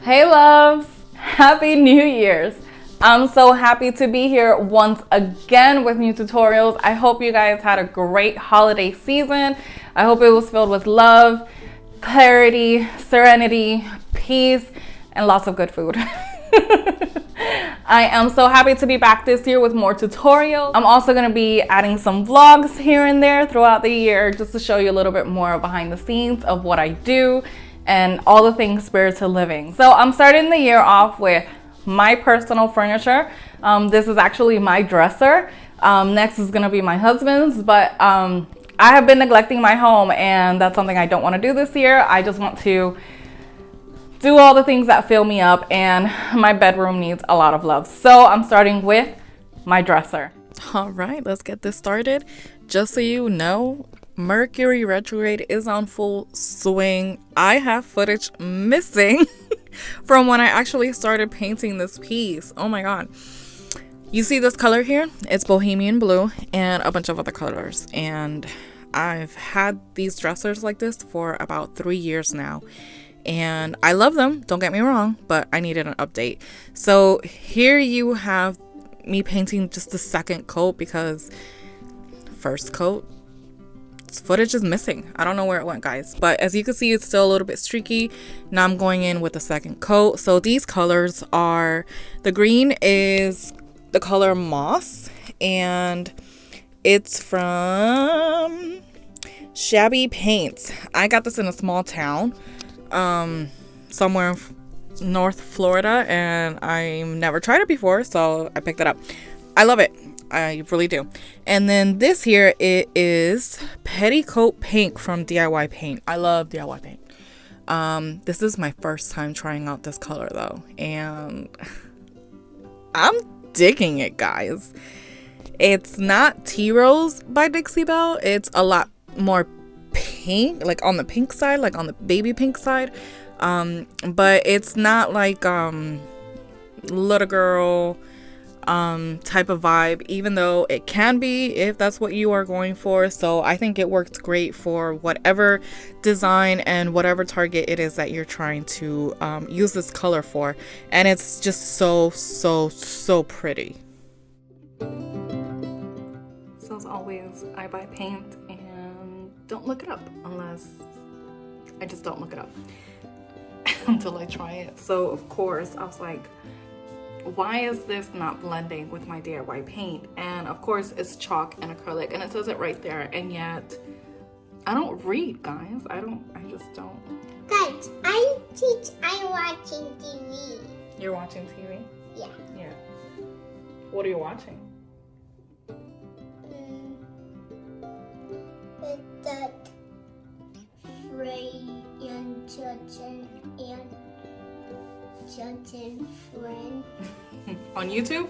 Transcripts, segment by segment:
Hey loves, happy New Year's. I'm so happy to be here once again with new tutorials. I hope you guys had a great holiday season. I hope it was filled with love, clarity, serenity, peace, and lots of good food. I am so happy to be back this year with more tutorials. I'm also going to be adding some vlogs here and there throughout the year just to show you a little bit more behind the scenes of what I do and all the things spiritual living. So I'm starting the year off with my personal furniture. This is actually my dresser. Next is going to be my husband's, but I have been neglecting my home, and that's something I don't want to do this year. I just want to do all the things that fill me up, and my bedroom needs a lot of love. So I'm starting with my dresser. All right, let's get this started. Just so you know, Mercury retrograde is on full swing. I have footage missing from when I actually started painting this piece. Oh my god. You see this color here? It's Bohemian blue and a bunch of other colors. And I've had these dressers like this for about 3 years now. And I love them, don't get me wrong, but I needed an update. So here you have me painting just the second coat because first coat footage is missing. I don't know where it went, guys, but as you can see, it's still a little bit streaky. Now I'm going in with the second coat. So these colors are, the green is the color Moss, and it's from Shabby Paints. I got this in a small town somewhere in North Florida, and I've never tried it before, so I picked it up. I love it. I really do. And then this here, it is Petticoat Pink from DIY Paint. I love DIY Paint. This is my first time trying out this color though, and I'm digging it, guys. It's not Tea Rose by Dixie Belle. It's a lot more pink, like on the pink side, like on the baby pink side. But it's not like little girl type of vibe, even though it can be if that's what you are going for. So I think it worked great for whatever design and whatever target it is that you're trying to use this color for, and it's just so pretty. So as always, I buy paint and don't look it up unless I just don't look it up until I try it. So of course I was like, why is this not blending with my DIY paint? And of course it's chalk and acrylic, and it says it right there, and yet I don't read, guys. I just don't. Guys, I'm watching TV. You're watching TV? Yeah. Yeah. What are you watching? That Frey and Johnson friend. On YouTube?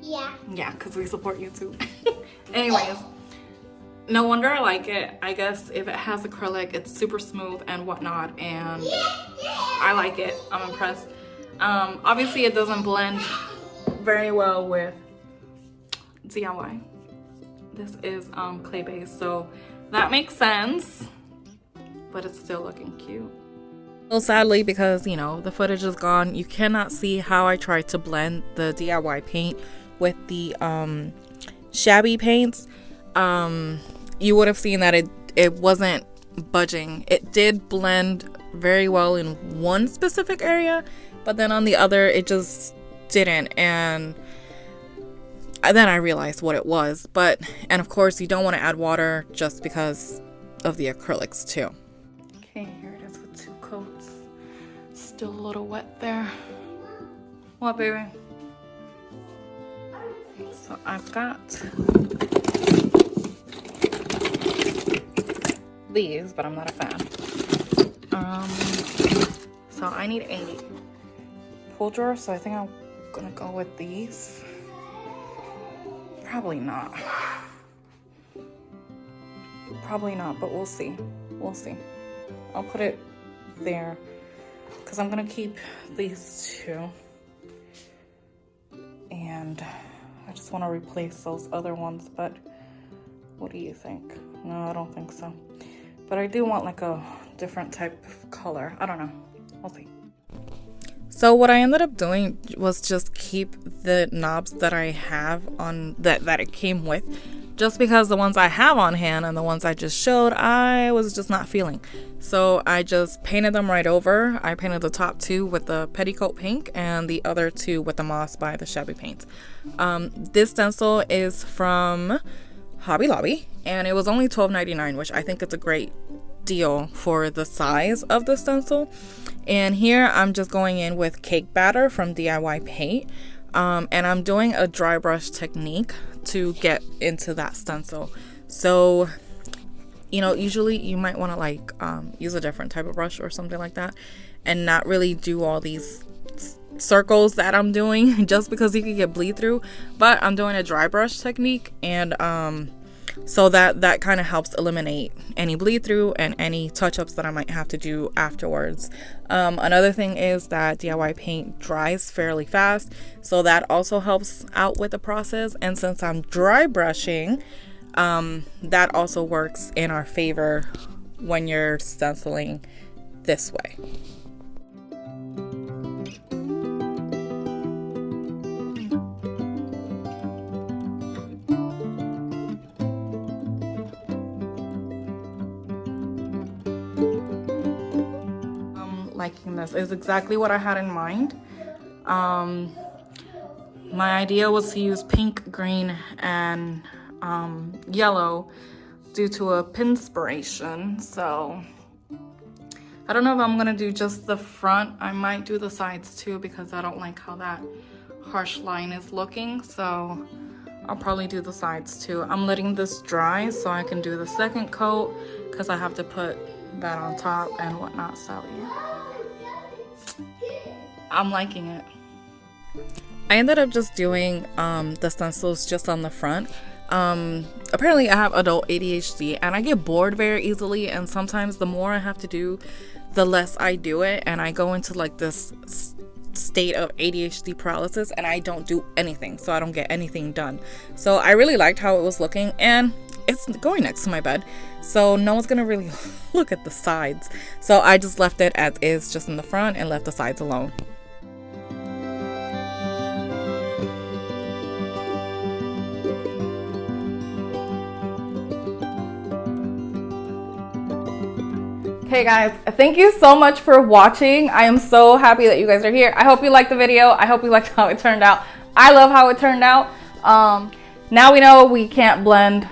Yeah. Yeah, because we support YouTube. Anyways, no wonder I like it. I guess if it has acrylic, it's super smooth and whatnot, and I like it. I'm impressed. Obviously it doesn't blend very well with DIY. This is clay based, so that makes sense, but it's still looking cute. Well, sadly, because you know the footage is gone, you cannot see how I tried to blend the DIY paint with the Shabby Paints. You would have seen that it wasn't budging. It did blend very well in one specific area, but then on the other it just didn't, and then I realized what it was. And of course you don't want to add water just because of the acrylics too. Okay, here it is with 2 coats. Still a little wet there. What, baby? So I've got these, but I'm not a fan. So I need a pull drawer, so I think I'm gonna go with these. Probably not. Probably not, but we'll see. We'll see. I'll put it there because I'm gonna keep these 2. And I just want to replace those other ones, but what do you think? No, I don't think so. But I do want like a different type of color. I don't know. I'll see. So what I ended up doing was just keep the knobs that I have on that it came with, just because the ones I have on hand and the ones I just showed, I was just not feeling. So I just painted them right over. I painted the top two with the Petticoat Pink and the other two with the Moss by the Shabby Paints. This stencil is from Hobby Lobby, and it was only $12.99, which I think it's a great deal for the size of the stencil. And here I'm just going in with cake batter from DIY Paint, and I'm doing a dry brush technique to get into that stencil. So, you know, usually you might want to like use a different type of brush or something like that, and not really do all these circles that I'm doing, just because you could get bleed through. But I'm doing a dry brush technique, and so that kind of helps eliminate any bleed through and any touch-ups that I might have to do afterwards. Another thing is that DIY paint dries fairly fast, so that also helps out with the process. And since I'm dry brushing, that also works in our favor when you're stenciling this way. Liking this is exactly what I had in mind. My idea was to use pink, green, and yellow due to a pinspiration. So I don't know if I'm gonna do just the front. I might do the sides too, because I don't like how that harsh line is looking. So I'll probably do the sides too. I'm letting this dry so I can do the second coat, because I have to put that on top and whatnot. So yeah, I'm liking it. I ended up just doing the stencils just on the front. Apparently I have adult ADHD and I get bored very easily, and sometimes the more I have to do, the less I do it, and I go into like this state of ADHD paralysis and I don't do anything, so I don't get anything done. So I really liked how it was looking, and it's going next to my bed, so no one's gonna really look at the sides. So I just left it as is, just in the front, and left the sides alone. Okay guys, thank you so much for watching. I am so happy that you guys are here. I hope you liked the video. I hope you liked how it turned out. I love how it turned out. Now we know we can't blend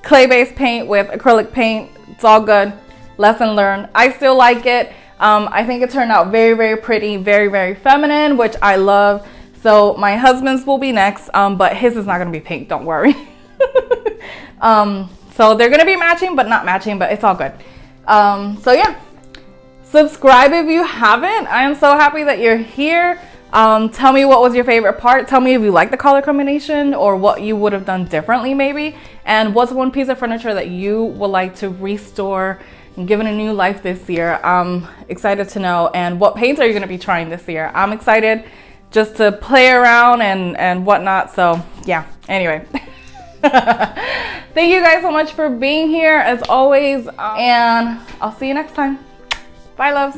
clay-based paint with acrylic paint. It's all good. Lesson learned. I still like it. I think it turned out very, very pretty, very, very feminine, which I love. So my husband's will be next, but his is not going to be pink, don't worry. So they're going to be matching, but not matching, but it's all good. So yeah, subscribe if you haven't. I am so happy that you're here. Tell me what was your favorite part. Tell me if you like the color combination or what you would have done differently maybe. And what's one piece of furniture that you would like to restore and give it a new life this year. I'm excited to know. And what paints are you going to be trying this year? I'm excited just to play around and whatnot. So yeah, anyway. Thank you guys so much for being here as always, and I'll see you next time. Bye loves.